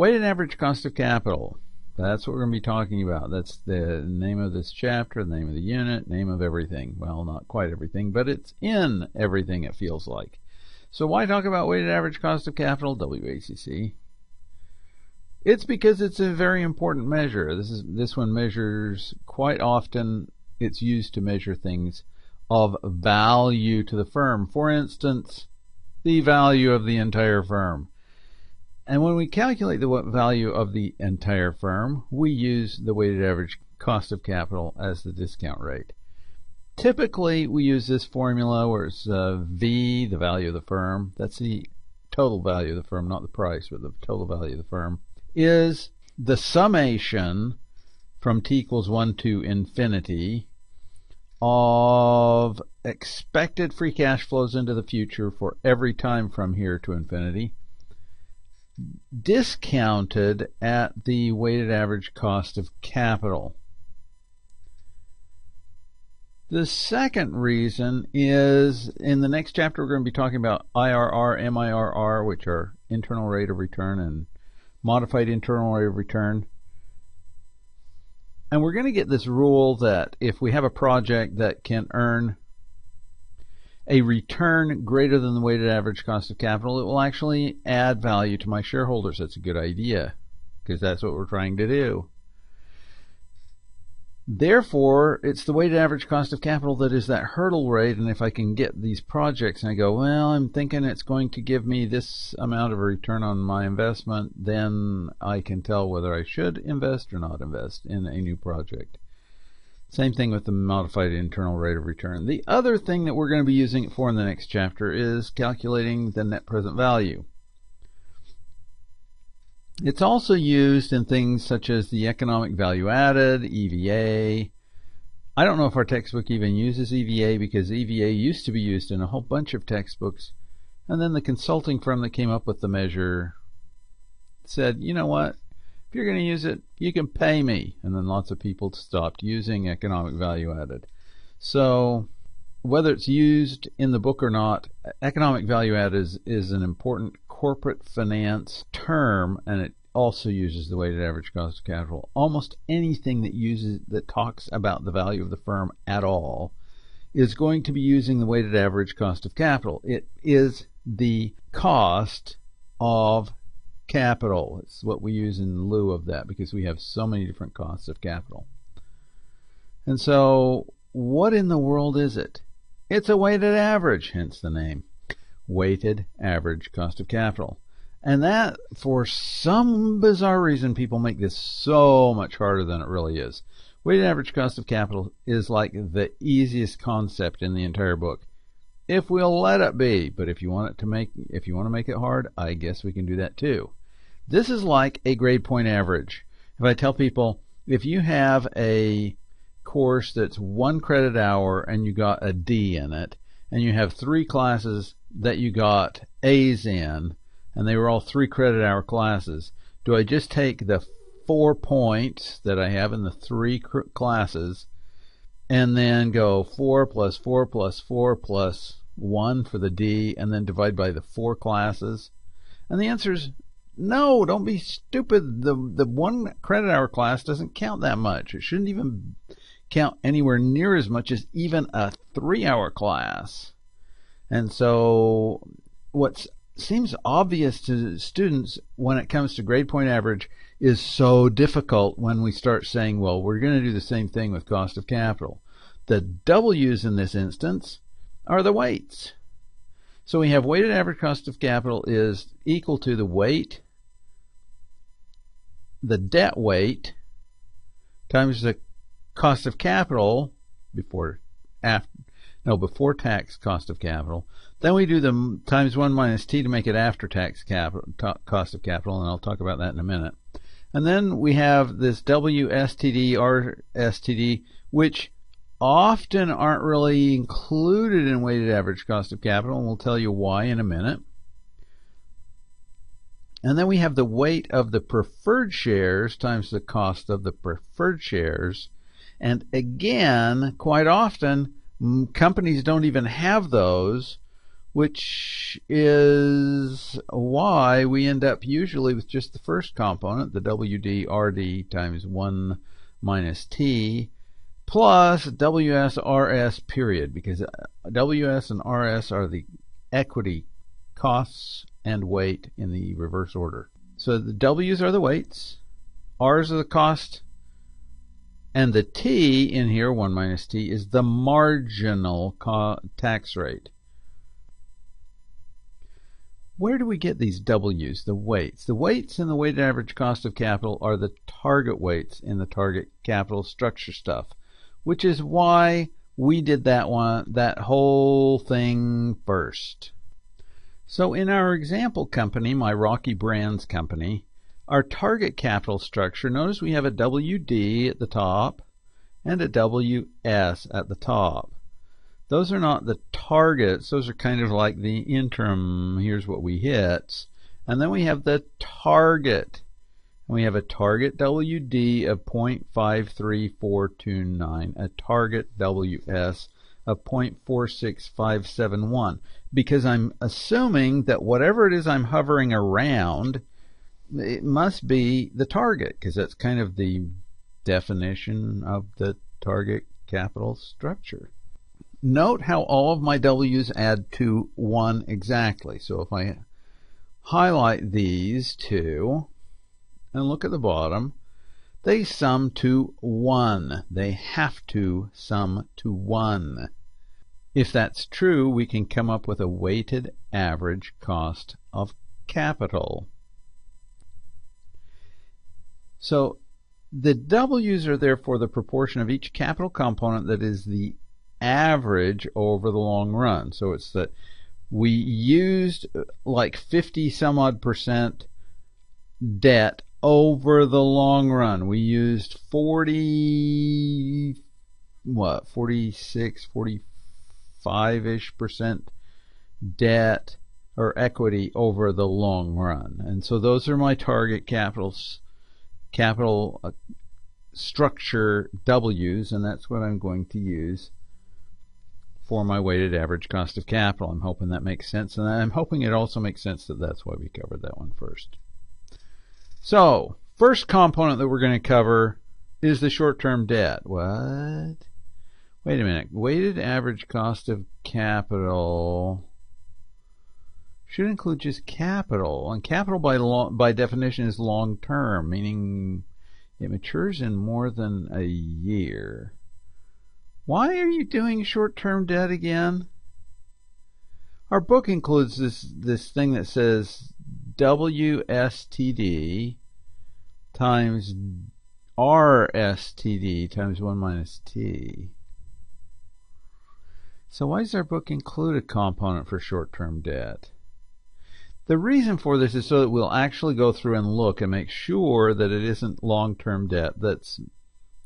Weighted average cost of capital. That's what we're going to be talking about. That's the name of this chapter, the name of the unit, name of everything. Well, not quite everything, but it's in everything, it feels like. So why talk about weighted average cost of capital, WACC? It's because it's a very important measure. This one measures quite often. It's used to measure things of value to the firm. For instance, the value of the entire firm. And when we calculate the value of the entire firm, we use the weighted average cost of capital as the discount rate. Typically, we use this formula where it's V, the value of the firm. That's the total value of the firm, not the price, but the total value of the firm, is the summation from t equals 1 to infinity of expected free cash flows into the future for every time from here to infinity, discounted at the weighted average cost of capital. The second reason is, in the next chapter, we're going to be talking about IRR, MIRR, which are internal rate of return and modified internal rate of return. And we're going to get this rule that if we have a project that can earn a return greater than the weighted average cost of capital, it will actually add value to my shareholders. That's a good idea, because that's what we're trying to do. Therefore, it's the weighted average cost of capital that is that hurdle rate, and if I can get these projects and I go, well, I'm thinking it's going to give me this amount of a return on my investment, then I can tell whether I should invest or not invest in a new project. Same thing with the modified internal rate of return. The other thing that we're going to be using it for in the next chapter is calculating the net present value. It's also used in things such as the economic value added, EVA. I don't know if our textbook even uses EVA, because EVA used to be used in a whole bunch of textbooks, and then the consulting firm that came up with the measure said, you know what, if you're going to use it, you can pay me. And then lots of people stopped using economic value added. So whether it's used in the book or not, economic value added is an important corporate finance term, and it also uses the weighted average cost of capital. Almost anything that talks about the value of the firm at all is going to be using the weighted average cost of capital. It is the cost of capital. It's what we use in lieu of that, because we have so many different costs of capital. And so what in the world is it? It's a weighted average, hence the name. Weighted average cost of capital. And that, for some bizarre reason, people make this so much harder than it really is. Weighted average cost of capital is like the easiest concept in the entire book, if we'll let it be. But if you want to make it hard, I guess we can do that too. This is like a grade point average. If I tell people, if you have a course that's 1 credit hour and you got a D in it, and you have 3 classes that you got A's in, and they were all 3 credit hour classes, do I just take the 4 points that I have in the 3 classes and then go 4 plus 4 plus 4 plus 1 for the D, and then divide by the 4 classes? And the answer is no. Don't be stupid. The 1 credit hour class doesn't count that much. It shouldn't even count anywhere near as much as even a 3-hour class. And so what seems obvious to students when it comes to grade point average is so difficult when we start saying, well, we're going to do the same thing with cost of capital. The W's in this instance are the weights. So we have weighted average cost of capital is equal to the weight, the debt weight, times the cost of capital before tax cost of capital. Then we do the times 1 minus t to make it after tax cost of capital, and I'll talk about that in a minute. And then we have this WSTD, RSTD, which often aren't really included in weighted average cost of capital, and we'll tell you why in a minute. And then we have the weight of the preferred shares times the cost of the preferred shares. And again, quite often, companies don't even have those. which is why we end up usually with just the first component, the WD-RD times 1 minus T, plus WS-RS period, because WS and RS are the equity costs and weight in the reverse order. So the W's are the weights, R's are the cost, and the T in here, 1 minus T, is the marginal tax rate. Where do we get these W's, the weights? The weights in the weighted average cost of capital are the target weights in the target capital structure stuff, which is why we did that whole thing first. So in our example company, my Rocky Brands company, our target capital structure, notice we have a WD at the top and a WS at the top. Those are not the targets. Those are kind of like the interim. Here's what we hit. And then we have the target. And we have a target WD of 0.53429, a target WS of 0.46571. Because I'm assuming that whatever it is I'm hovering around, it must be the target, because that's kind of the definition of the target capital structure. Note how all of my W's add to 1 exactly. So if I highlight these two and look at the bottom, they sum to 1. They have to sum to 1. If that's true, we can come up with a weighted average cost of capital. So the W's are therefore the proportion of each capital component that is the average over the long run. So it's that we used like 50 some odd percent debt over the long run. We used 45-ish percent debt or equity over the long run. And so those are my target capital structure W's, and that's what I'm going to use for my weighted average cost of capital. I'm hoping that makes sense, and I'm hoping it also makes sense that that's why we covered that one first. So, first component that we're going to cover is the short-term debt. What? Wait a minute. Weighted average cost of capital should include just capital, and capital by definition is long-term, meaning it matures in more than a year. Why are you doing short-term debt again? Our book includes this thing that says WSTD times RSTD times 1 minus T. So why does our book include a component for short-term debt? The reason for this is so that we'll actually go through and look and make sure that it isn't long-term debt that's,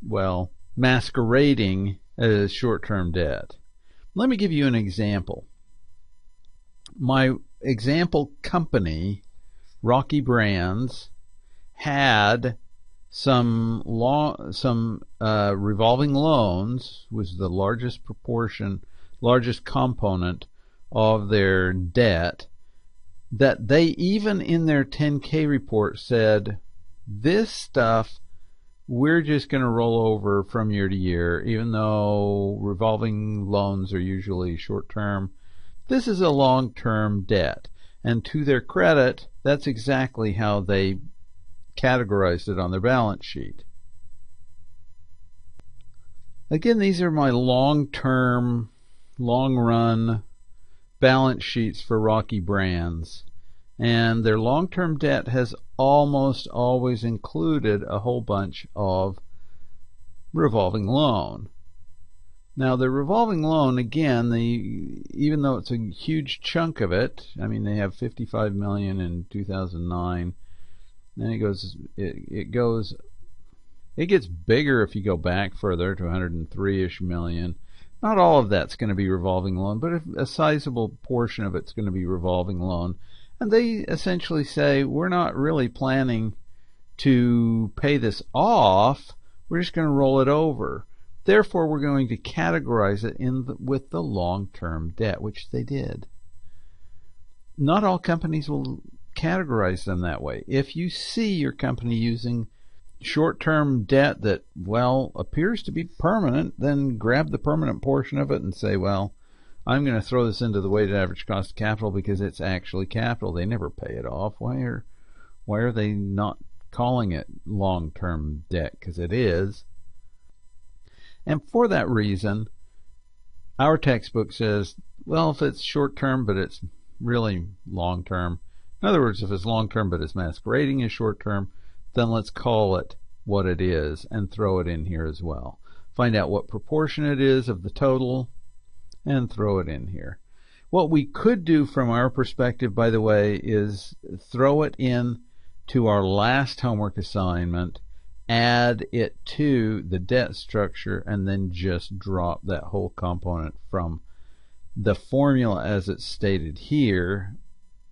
well, masquerading as short-term debt. Let me give you an example. My example company, Rocky Brands, had some revolving loans, was the largest component of their debt, that they even in their 10K report said, this stuff we're just going to roll over from year to year, even though revolving loans are usually short-term. This is a long-term debt. And to their credit, that's exactly how they categorized it on their balance sheet. Again, these are my long-term, long-run balance sheets for Rocky Brands. And their long-term debt has almost always included a whole bunch of revolving loan. Now the revolving loan, again, even though it's a huge chunk of it, I mean they have $55 million in 2009, then it gets bigger if you go back further to 103-ish million. Not all of that's going to be revolving loan, but a sizable portion of it's going to be revolving loan. And they essentially say, we're not really planning to pay this off, we're just going to roll it over. Therefore, we're going to categorize it with the long-term debt, which they did. not all companies will categorize them that way. If you see your company using short-term debt that, well, appears to be permanent, then grab the permanent portion of it and say, well, I'm going to throw this into the weighted average cost of capital because it's actually capital. They never pay it off. Why are they not calling it long-term debt? Because it is. And for that reason, our textbook says, well, if it's short-term but it's really long-term, in other words, if it's long-term but it's masquerading as short-term, then let's call it what it is and throw it in here as well. Find out what proportion it is of the total and throw it in here. What we could do from our perspective, by the way, is throw it in to our last homework assignment, add it to the debt structure, and then just drop that whole component from the formula as it's stated here,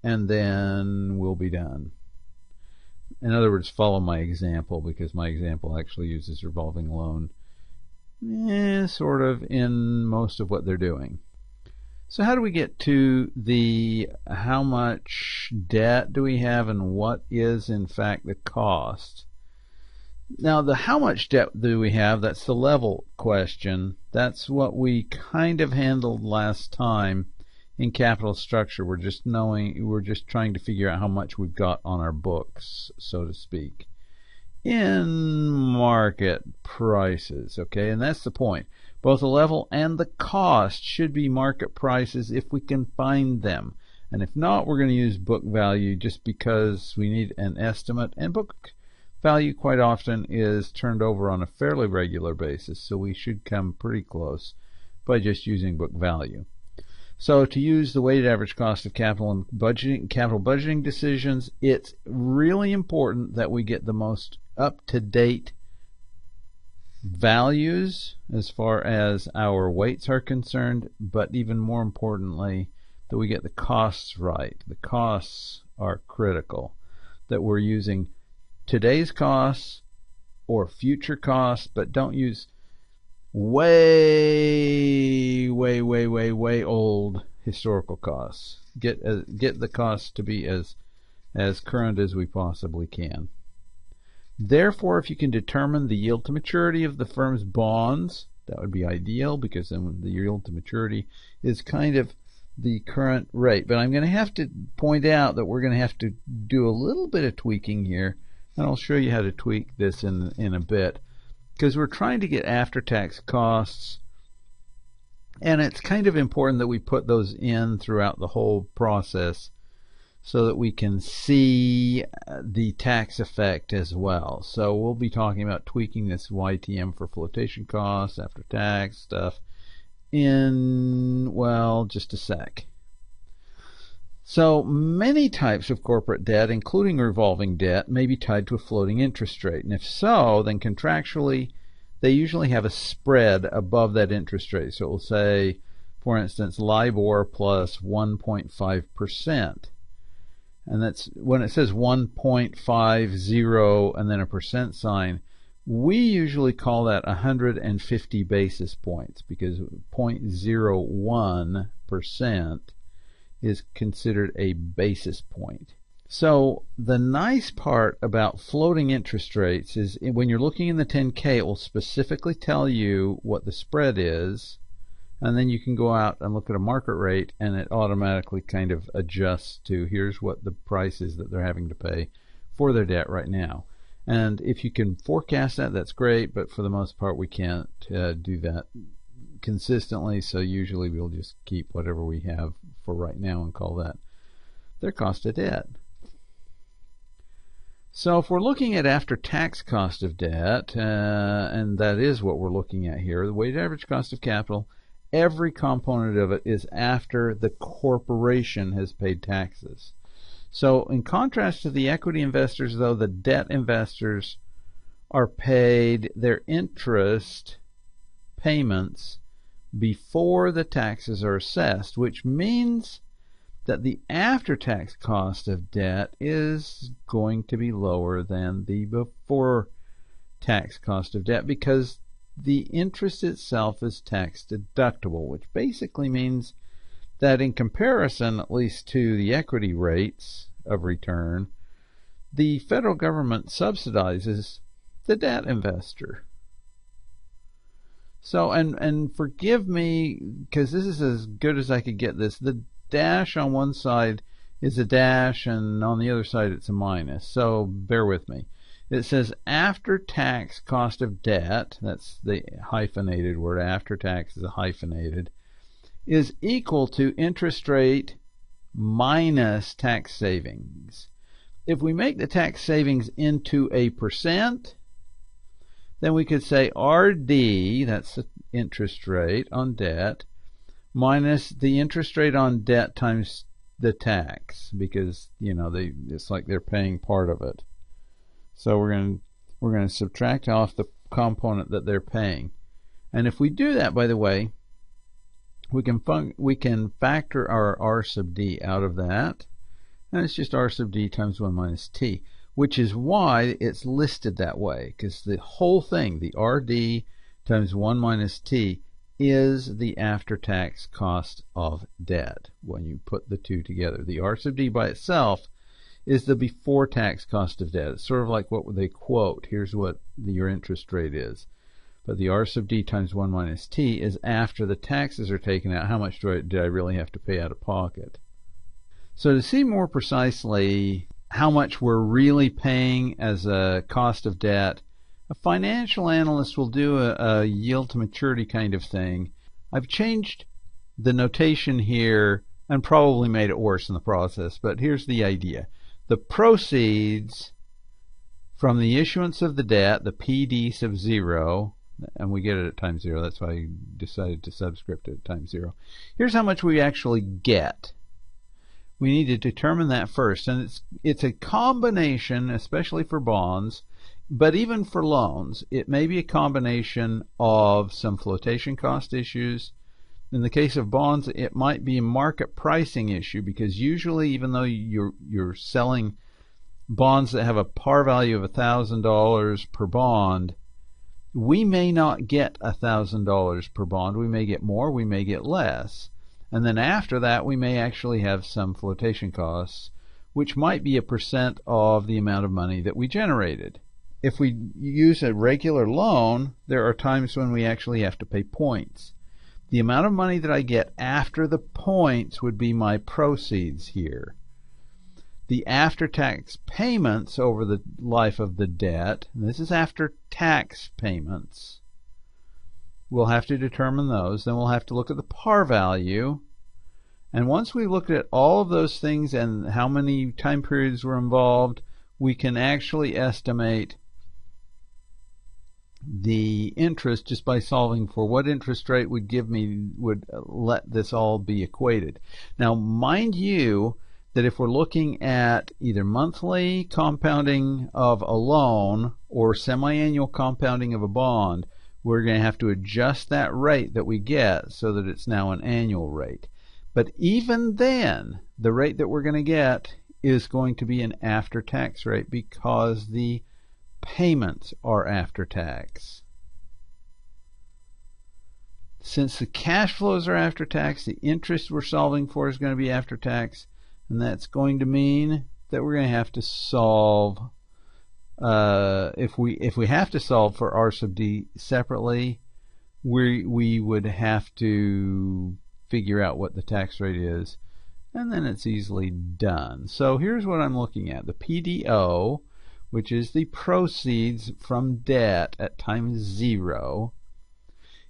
and then we'll be done. In other words, follow my example, because my example actually uses revolving loan sort of in most of what they're doing. So how do we get to the how much debt do we have and what is in fact the cost? Now the how much debt do we have, that's the level question. That's what we kind of handled last time in capital structure. We're just trying to figure out how much we've got on our books, so to speak, in market prices. Okay, and that's the point. Both the level and the cost should be market prices if we can find them. And if not, we're going to use book value just because we need an estimate. And book value quite often is turned over on a fairly regular basis, so we should come pretty close by just using book value. So to use the weighted average cost of capital in capital budgeting decisions, it's really important that we get the most up-to-date values as far as our weights are concerned, but even more importantly, that we get the costs right. The costs are critical, that we're using today's costs or future costs, but don't use way old historical costs. Get the costs to be as current as we possibly can. Therefore, if you can determine the yield to maturity of the firm's bonds, that would be ideal, because then the yield to maturity is kind of the current rate. But I'm going to have to point out that we're going to have to do a little bit of tweaking here, and I'll show you how to tweak this in a bit, because we're trying to get after-tax costs, and it's kind of important that we put those in throughout the whole process so that we can see the tax effect as well. So we'll be talking about tweaking this YTM for flotation costs, after tax stuff in, well, just a sec. So many types of corporate debt, including revolving debt, may be tied to a floating interest rate. And if so, then contractually, they usually have a spread above that interest rate. So it will say, for instance, LIBOR plus 1.5%. And that's when it says 1.50 and then a percent sign, we usually call that 150 basis points, because 0.01% is considered a basis point. So the nice part about floating interest rates is when you're looking in the 10K, it will specifically tell you what the spread is, and then you can go out and look at a market rate, and it automatically kind of adjusts to here's what the price is that they're having to pay for their debt right now. And if you can forecast that, that's great, but for the most part we can't do that consistently, so usually we'll just keep whatever we have for right now and call that their cost of debt. So if we're looking at after-tax cost of debt, and that is what we're looking at here, the weighted average cost of capital, every component of it is after the corporation has paid taxes. So in contrast to the equity investors, though, the debt investors are paid their interest payments before the taxes are assessed, which means that the after-tax cost of debt is going to be lower than the before-tax cost of debt, because the interest itself is tax deductible, which basically means that in comparison, at least to the equity rates of return, the federal government subsidizes the debt investor. So, and forgive me, because this is as good as I could get this. The dash on one side is a dash, and on the other side it's a minus. So bear with me. It says after-tax cost of debt, that's the hyphenated word, after-tax is a hyphenated, is equal to interest rate minus tax savings. If we make the tax savings into a percent, then we could say RD, that's the interest rate on debt, minus the interest rate on debt times the tax, because it's like they're paying part of it. So we're going to subtract off the component that they're paying. And if we do that, by the way, we can factor our R sub D out of that, and it's just R sub D times 1 minus T, which is why it's listed that way, because the whole thing, the RD times 1 minus T, is the after-tax cost of debt when you put the two together. The R sub D by itself is the before-tax cost of debt. It's sort of like what they quote. Here's what your interest rate is. But the R sub D times 1 minus T is after the taxes are taken out. How much did I really have to pay out of pocket? So to see more precisely how much we're really paying as a cost of debt, a financial analyst will do a yield to maturity kind of thing. I've changed the notation here and probably made it worse in the process, but here's the idea. The proceeds from the issuance of the debt, the PD sub 0, and we get it at times 0, that's why I decided to subscript it at times 0. Here's how much we actually get. We need to determine that first, and it's a combination, especially for bonds, but even for loans, it may be a combination of some flotation cost issues. In the case of bonds, it might be a market pricing issue, because usually, even though you're selling bonds that have a par value of $1,000 per bond, we may not get $1,000 per bond. We may get more, we may get less. And then after that, we may actually have some flotation costs, which might be a percent of the amount of money that we generated. If we use a regular loan, there are times when we actually have to pay points. The amount of money that I get after the points would be my proceeds here. The after-tax payments over the life of the debt, and this is after tax payments, we'll have to determine those. Then we'll have to look at the par value. And once we look at all of those things and how many time periods were involved, we can actually estimate the interest just by solving for what interest rate would let this all be equated. Now, mind you that if we're looking at either monthly compounding of a loan or semi-annual compounding of a bond, we're going to have to adjust that rate that we get so that it's now an annual rate. But even then, the rate that we're going to get is going to be an after-tax rate, because the payments are after tax. Since the cash flows are after tax, the interest we're solving for is going to be after tax, and that's going to mean that we're going to have to solve, if we have to solve for R sub D separately, we would have to figure out what the tax rate is, and then it's easily done. So here's what I'm looking at. The PDO, which is the proceeds from debt at time 0,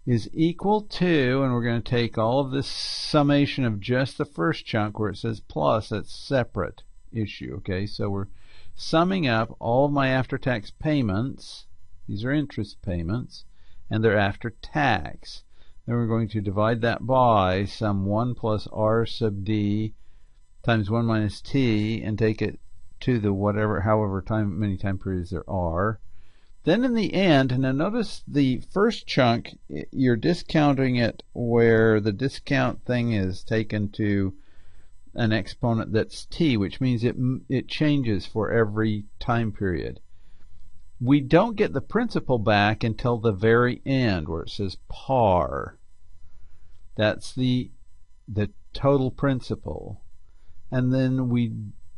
is equal to, and we're going to take all of this summation of just the first chunk where it says plus, that's separate issue. Okay, so we're summing up all of my after-tax payments. These are interest payments, and they're after tax. Then we're going to divide that by some 1 plus R sub D times 1 minus T, and take it to the however many time periods there are. Then in the end, now notice the first chunk, you're discounting it where the discount thing is taken to an exponent that's t, which means it changes for every time period. We don't get the principal back until the very end where it says par. That's the total principal, and then we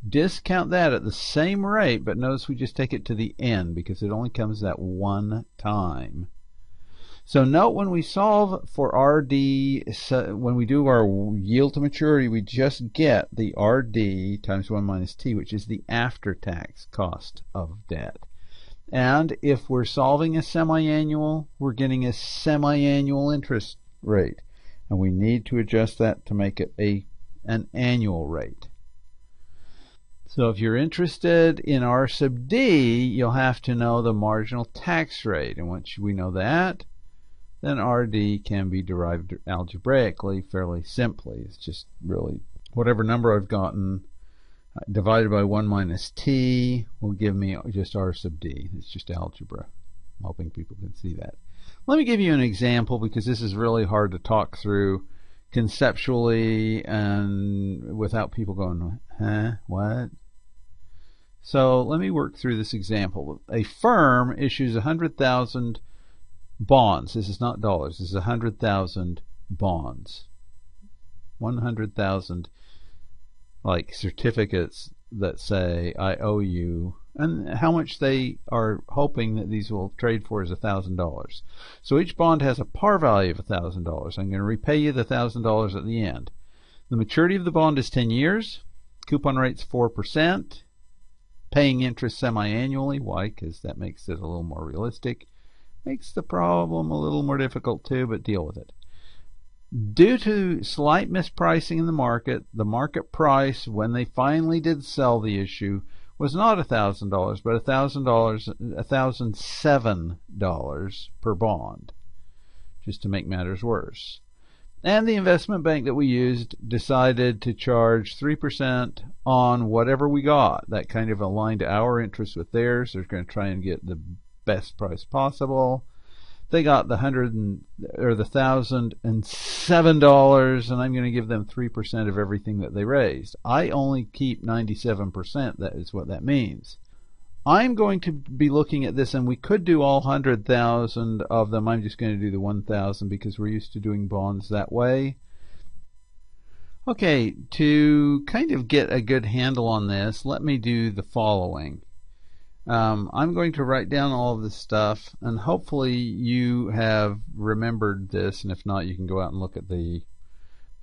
discount that at the same rate, but notice we just take it to the end because it only comes that one time. So note when we solve for RD, when we do our yield to maturity, we just get the RD times 1 minus T, which is the after-tax cost of debt. And if we're solving a semi-annual, we're getting a semi-annual interest rate. And we need to adjust that to make it an annual rate. So if you're interested in R sub D, you'll have to know the marginal tax rate. And once we know that, then RD can be derived algebraically fairly simply. It's just really whatever number I've gotten divided by 1 minus T will give me just R sub D. It's just algebra. I'm hoping people can see that. Let me give you an example because this is really hard to talk through conceptually and without people going, huh, what? So let me work through this example. A firm issues 100,000 bonds. This is not dollars. This is 100,000 bonds. 100,000 like certificates that say I owe you, and how much they are hoping that these will trade for is $1,000. So each bond has a par value of $1,000. I'm going to repay you the $1,000 at the end. The maturity of the bond is 10 years. Coupon rate's 4%. Paying interest semi-annually. Why? Because that makes it a little more realistic. Makes the problem a little more difficult too, but deal with it. Due to slight mispricing in the market price when they finally did sell the issue was not $1,000, but $1,007 per bond, just to make matters worse. And the investment bank that we used decided to charge 3% on whatever we got. That kind of aligned our interest with theirs. They're going to try and get the best price possible. They got the $1,007, and I'm going to give them 3% of everything that they raised. I only keep 97%. That is what that means. I'm going to be looking at this, and we could do all 100,000 of them. I'm just going to do the 1,000 because we're used to doing bonds that way. Okay, to kind of get a good handle on this, let me do the following. I'm going to write down all of this stuff, and hopefully you have remembered this, and if not, you can go out and look at the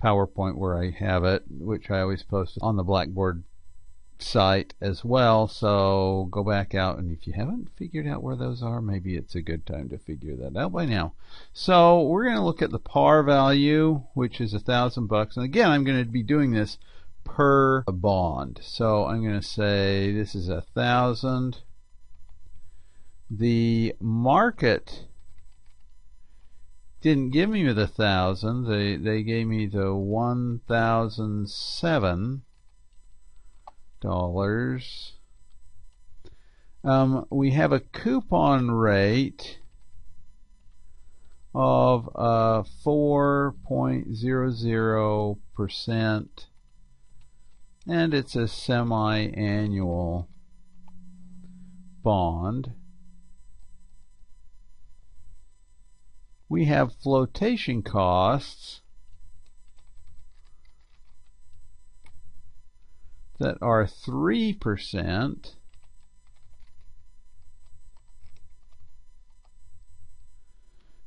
PowerPoint where I have it, which I always post on the Blackboard site as well. So go back out, and if you haven't figured out where those are, maybe it's a good time to figure that out by now. So we're going to look at the par value, which is $1,000, and again, I'm going to be doing this per bond. So I'm going to say this is 1,000. The market didn't give me the 1,000. They gave me the $1,007. We have a coupon rate of 4.00%, and it's a semi-annual bond. We have flotation costs that are 3%.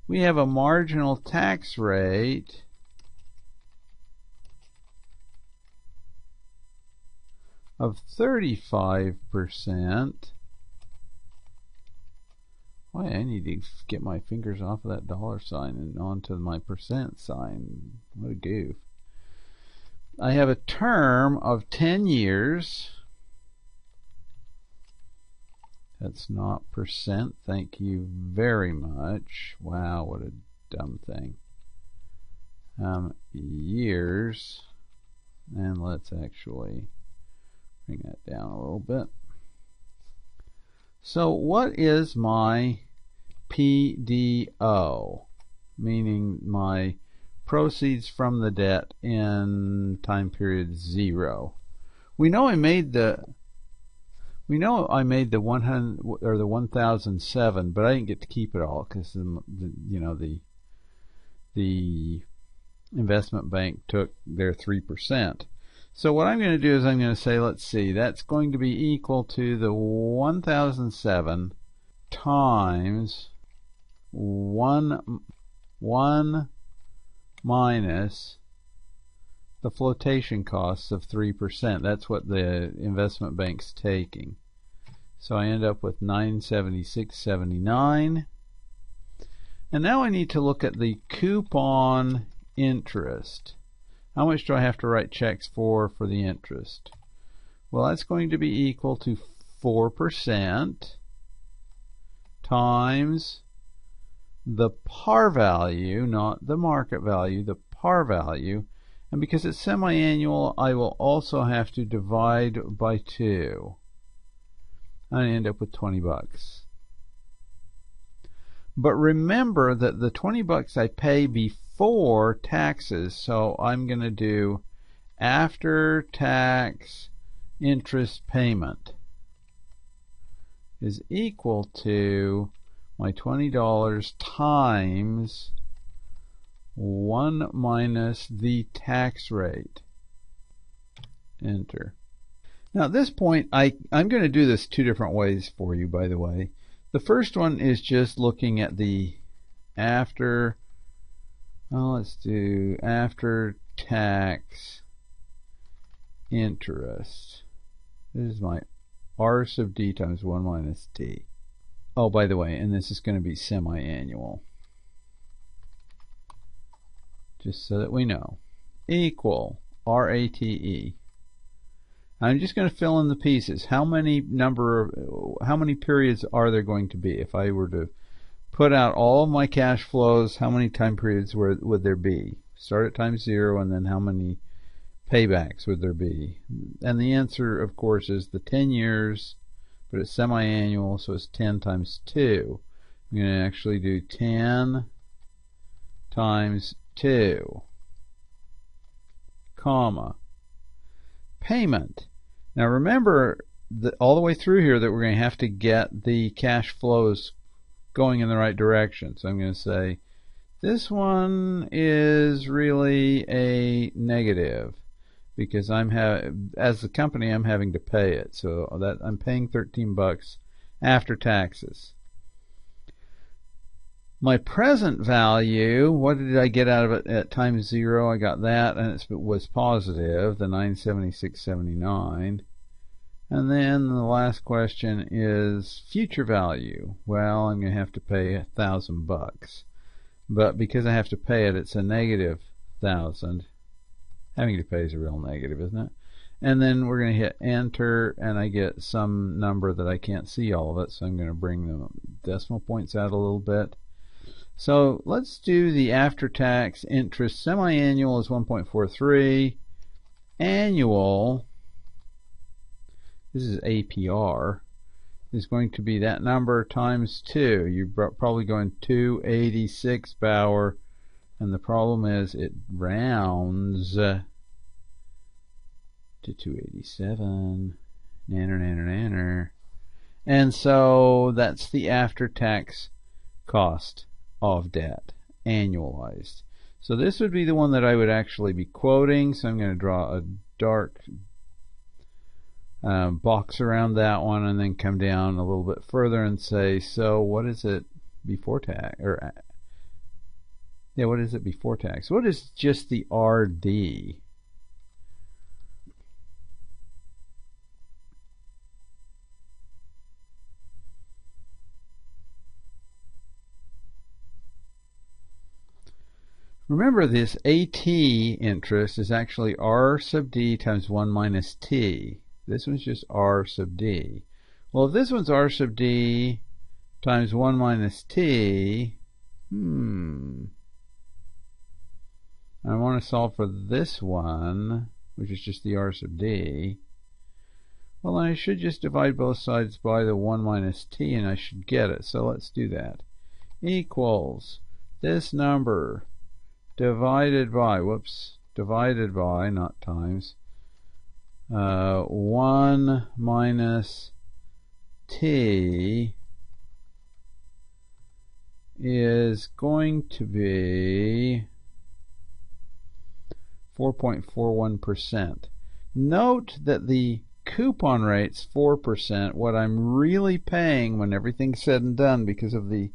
We have a marginal tax rate of 35%. Why, I need to get my fingers off of that dollar sign and onto my percent sign. What a goof. I have a term of 10 years. That's not percent. Thank you very much. Wow, what a dumb thing. Years. And let's actually bring that down a little bit. So what is my PDO? Meaning my proceeds from the debt in time period 0. We know I made the 100 or the 1,007, but I didn't get to keep it all because the investment bank took their 3%. So what I'm going to do is I'm going to say, let's see, that's going to be equal to the 1007 times 1 minus the flotation costs of 3%. That's what the investment bank's taking. So I end up with 976.79. And now I need to look at the coupon interest. How much do I have to write checks for the interest? Well, that's going to be equal to 4% times the par value, not the market value, the par value. And because it's semi-annual, I will also have to divide by 2. And I end up with 20 bucks. But remember that the 20 bucks I pay before taxes, so I'm going to do after tax interest payment is equal to my $20 times 1 minus the tax rate. Enter. Now at this point, I'm going to do this 2 different ways for you, by the way. The first one is just looking at the after, let's do after tax interest. This is my R sub D times 1 minus T. Oh, by the way, and this is going to be semi-annual. Just so that we know. Equal RATE. I'm just going to fill in the pieces. How many periods are there going to be? If I were to put out all of my cash flows, how many time periods would there be? Start at time 0, and then how many paybacks would there be? And the answer, of course, is the 10 years, but it's semi-annual, so it's 10 times 2. I'm going to actually do 10 times 2, comma, payment. Now remember that all the way through here that we're going to have to get the cash flows going in the right direction. So I'm going to say this one is really a negative because as the company I'm having to pay it. So that I'm paying 13 bucks after taxes. My present value, what did I get out of it at time 0? I got that, and it was positive, the 976.79. And then the last question is future value. Well, I'm going to have to pay 1,000 bucks. But because I have to pay it, it's a negative 1,000. Having to pay is a real negative, isn't it? And then we're going to hit enter, and I get some number that I can't see all of it, so I'm going to bring the decimal points out a little bit. So let's do the after-tax interest. Semi-annual is 1.43. Annual, this is APR, is going to be that number times 2. You're probably going 286 Bauer, and the problem is it rounds to 287. Nanner. And so that's the after-tax cost of debt, annualized. So this would be the one that I would actually be quoting. So I'm going to draw a dark box around that one and then come down a little bit further and say, so what is it before tax? What is it before tax? What is just the RD? Remember, this AT interest is actually R sub D times 1 minus T. This one's just R sub D. Well, if this one's R sub D times 1 minus T, I want to solve for this one, which is just the R sub D. Well, I should just divide both sides by the 1 minus T, and I should get it. So let's do that. Equals this number divided by, not times, 1 minus T is going to be 4.41%. Note that the coupon rate's 4%. What I'm really paying when everything's said and done, because of the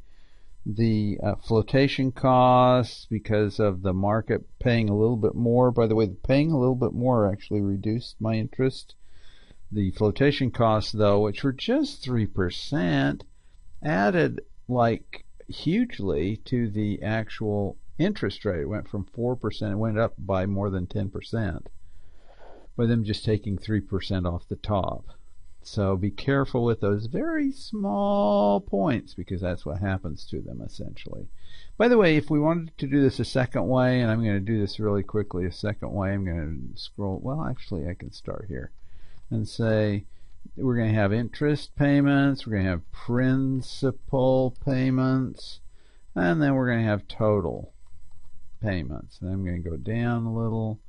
flotation costs, because of the market paying a little bit more. By the way, paying a little bit more actually reduced my interest. The flotation costs, though, which were just 3%, added like hugely to the actual interest rate. It went from 4%, it went up by more than 10%, by them just taking 3% off the top. So be careful with those very small points, because that's what happens to them essentially. By the way, if we wanted to do this a second way, and I'm going to do this really quickly, a second way, I'm going to scroll. Well, actually, I can start here and say we're going to have interest payments, we're going to have principal payments, and then we're going to have total payments. And I'm going to go down a little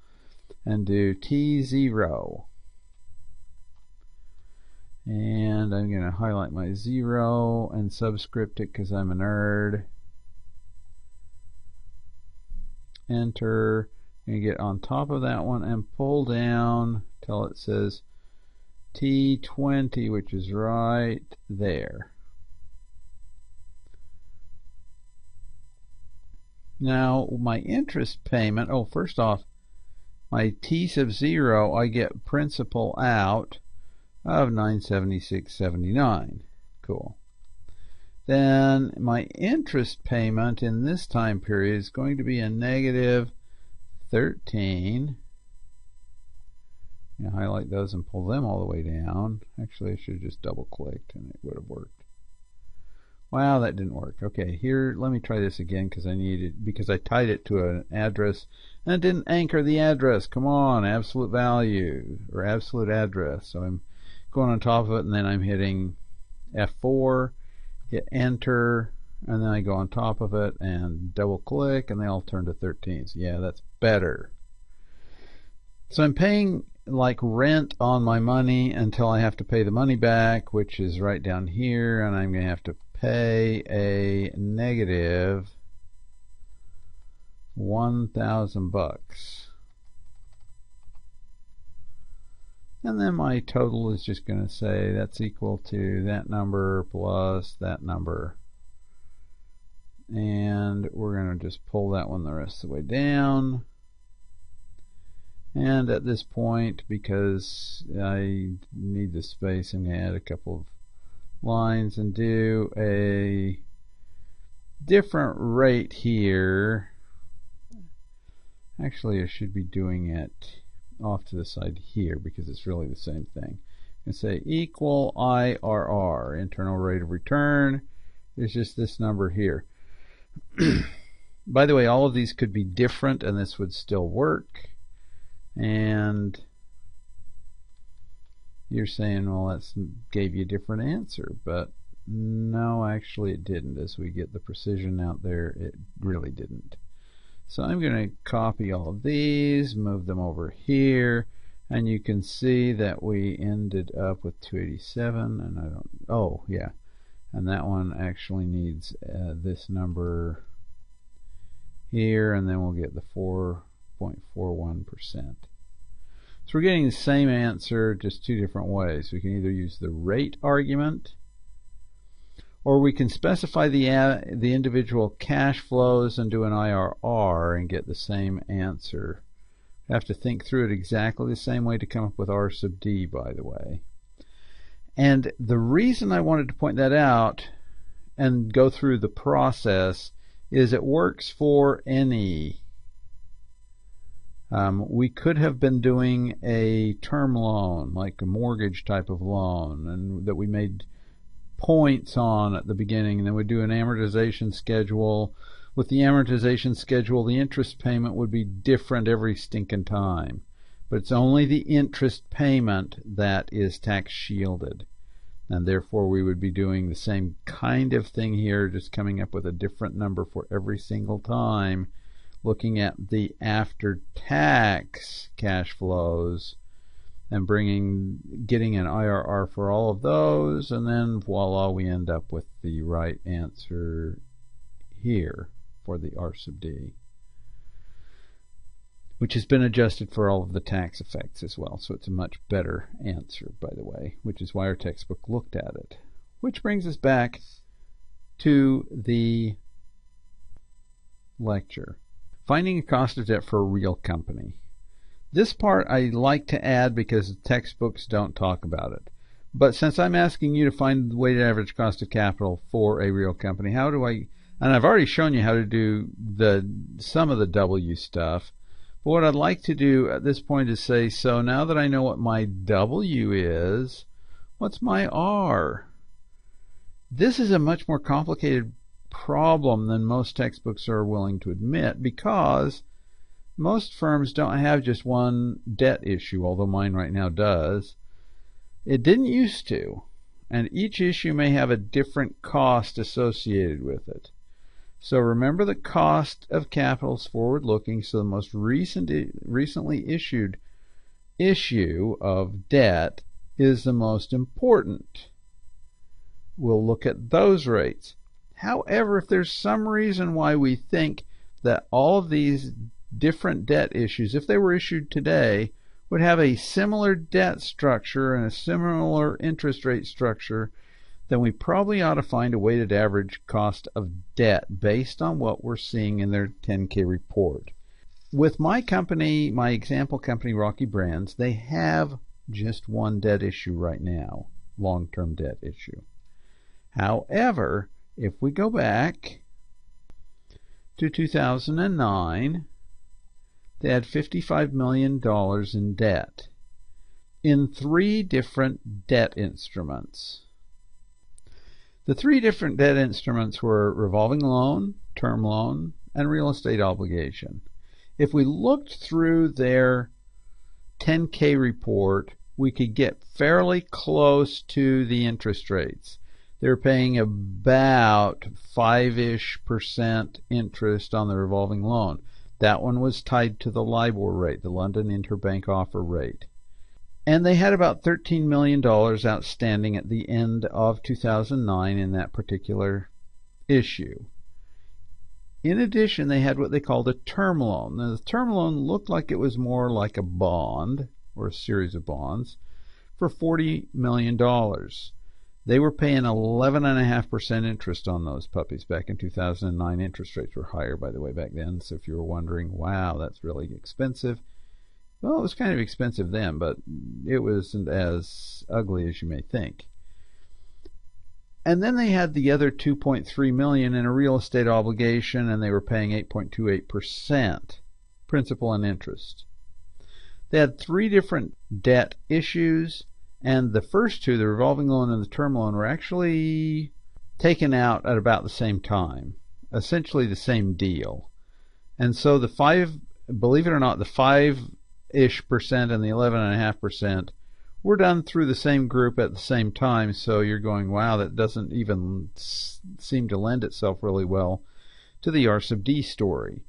and do T0. And I'm going to highlight my 0 and subscript it because I'm a nerd. Enter. I'm going to get on top of that one and pull down till it says T20, which is right there. Now my interest payment, first off, my T sub 0, I get principal out of $976.79. Cool. Then my interest payment in this time period is going to be a negative 13. You know, highlight those and pull them all the way down. Actually, I should have just double clicked and it would have worked. Wow, that didn't work. Okay, here, let me try this again because I tied it to an address and it didn't anchor the address. Come on, absolute value or absolute address. So I'm going on top of it, and then I'm hitting F4, hit enter, and then I go on top of it and double click, and they all turn to 13. So yeah, that's better. So I'm paying like rent on my money until I have to pay the money back, which is right down here, and I'm going to have to pay a negative $1,000. And then my total is just going to say that's equal to that number plus that number. And we're going to just pull that one the rest of the way down. And at this point, because I need the space, I'm going to add a couple of lines and do a different rate here. Actually, I should be doing it off to the side here because it's really the same thing. And say equal IRR, internal rate of return. It's just this number here. By the way, all of these could be different and this would still work. And you're saying, well, that gave you a different answer, but no, actually it didn't. As we get the precision out there, it really didn't. So I'm going to copy all of these, move them over here, and you can see that we ended up with 287, and I don't, oh yeah, and that one actually needs this number here, and then we'll get the 4.41%. So we're getting the same answer, just two different ways. We can either use the rate argument, or we can specify the individual cash flows and do an IRR and get the same answer. You have to think through it exactly the same way to come up with R sub D, by the way. And the reason I wanted to point that out and go through the process is it works for any. We could have been doing a term loan, like a mortgage type of loan, and that we made points on at the beginning, and then we'd do an amortization schedule. With the amortization schedule, the interest payment would be different every stinking time, but it's only the interest payment that is tax shielded, and therefore we would be doing the same kind of thing here, just coming up with a different number for every single time, looking at the after-tax cash flows and getting an IRR for all of those, and then voila, we end up with the right answer here for the R sub D. which has been adjusted for all of the tax effects as well. So it's a much better answer, by the way, which is why our textbook looked at it. Which brings us back to the lecture. Finding a cost of debt for a real company. This part I like to add because textbooks don't talk about it. But since I'm asking you to find the weighted average cost of capital for a real company, how do I, and I've already shown you how to do some of the W stuff, but what I'd like to do at this point is say, so now that I know what my W is, what's my R? This is a much more complicated problem than most textbooks are willing to admit, because most firms don't have just one debt issue, although mine right now does. It didn't used to, and each issue may have a different cost associated with it. So remember, the cost of capital is forward-looking, so the most recently issued issue of debt is the most important. We'll look at those rates. However, if there's some reason why we think that all of these different debt issues, if they were issued today, would have a similar debt structure and a similar interest rate structure, then we probably ought to find a weighted average cost of debt based on what we're seeing in their 10K report. With my company, my example company, Rocky Brands, they have just one debt issue right now, long-term debt issue. However, if we go back to 2009, they had $55 million in debt in 3 different debt instruments. The 3 different debt instruments were revolving loan, term loan, and real estate obligation. If we looked through their 10K report, we could get fairly close to the interest rates. They were paying about 5-ish% interest on the revolving loan. That one was tied to the LIBOR rate, the London Interbank Offer Rate. And they had about $13 million outstanding at the end of 2009 in that particular issue. In addition, they had what they called a term loan. Now, the term loan looked like it was more like a bond, or a series of bonds, for $40 million. They were paying 11.5% interest on those puppies back in 2009. Interest rates were higher, by the way, back then. So if you were wondering, wow, that's really expensive. Well, it was kind of expensive then, but it wasn't as ugly as you may think. And then they had the other $2.3 million in a real estate obligation, and they were paying 8.28% principal and interest. They had 3 different debt issues. And the first 2, the revolving loan and the term loan, were actually taken out at about the same time, essentially the same deal. And so believe it or not, the 5-ish% and the 11.5% were done through the same group at the same time. So you're going, wow, that doesn't even seem to lend itself really well to the R sub D story.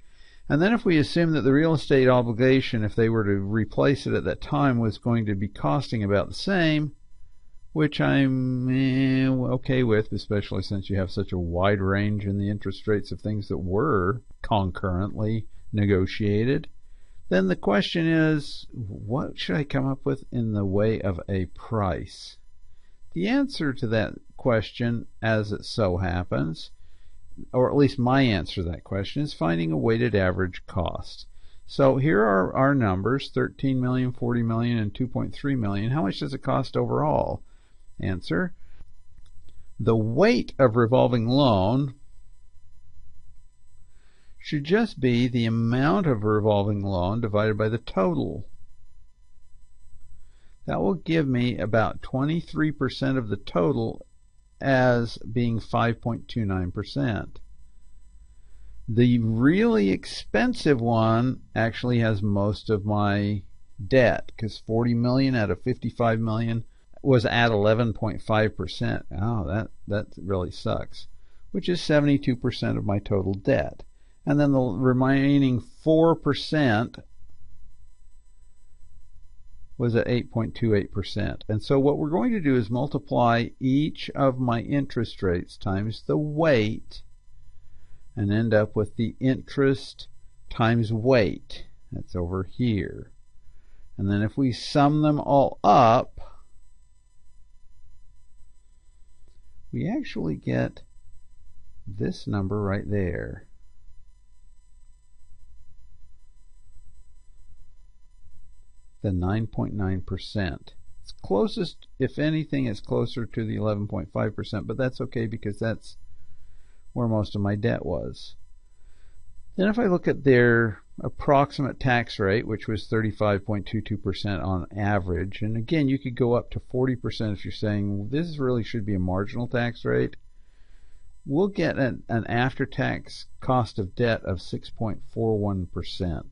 And then if we assume that the real estate obligation, if they were to replace it at that time, was going to be costing about the same, which I'm okay with, especially since you have such a wide range in the interest rates of things that were concurrently negotiated, then the question is, what should I come up with in the way of a price? The answer to that question, as it so happens, or at least my answer to that question, is finding a weighted average cost. So here are our numbers, 13 million, 40 million, and 2.3 million. How much does it cost overall? Answer, the weight of revolving loan should just be the amount of revolving loan divided by the total. That will give me about 23% of the total as being 5.29%. The really expensive one actually has most of my debt, because 40 million out of 55 million was at 11.5%. Oh, that really sucks, which is 72% of my total debt. And then the remaining 4% was at 8.28%. And so what we're going to do is multiply each of my interest rates times the weight and end up with the interest times weight. That's over here. And then if we sum them all up, we actually get this number right there. The 9.9%. It's closest, if anything, it's closer to the 11.5%, but that's okay because that's where most of my debt was. Then if I look at their approximate tax rate, which was 35.22% on average, and again, you could go up to 40% if you're saying, well, this really should be a marginal tax rate, we'll get an after-tax cost of debt of 6.41%.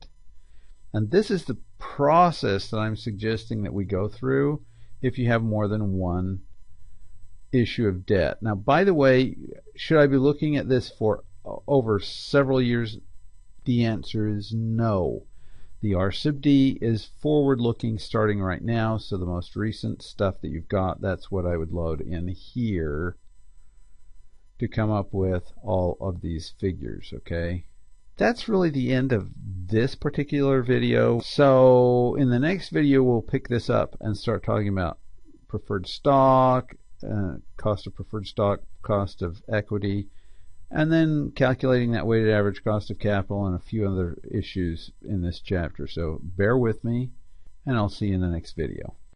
And this is the process that I'm suggesting that we go through if you have more than one issue of debt. Now, by the way, should I be looking at this for over several years? The answer is no. The R sub D is forward-looking starting right now, so the most recent stuff that you've got, that's what I would load in here to come up with all of these figures, okay? That's really the end of this particular video. So in the next video, we'll pick this up and start talking about preferred stock, cost of preferred stock, cost of equity, and then calculating that weighted average cost of capital and a few other issues in this chapter. So bear with me, and I'll see you in the next video.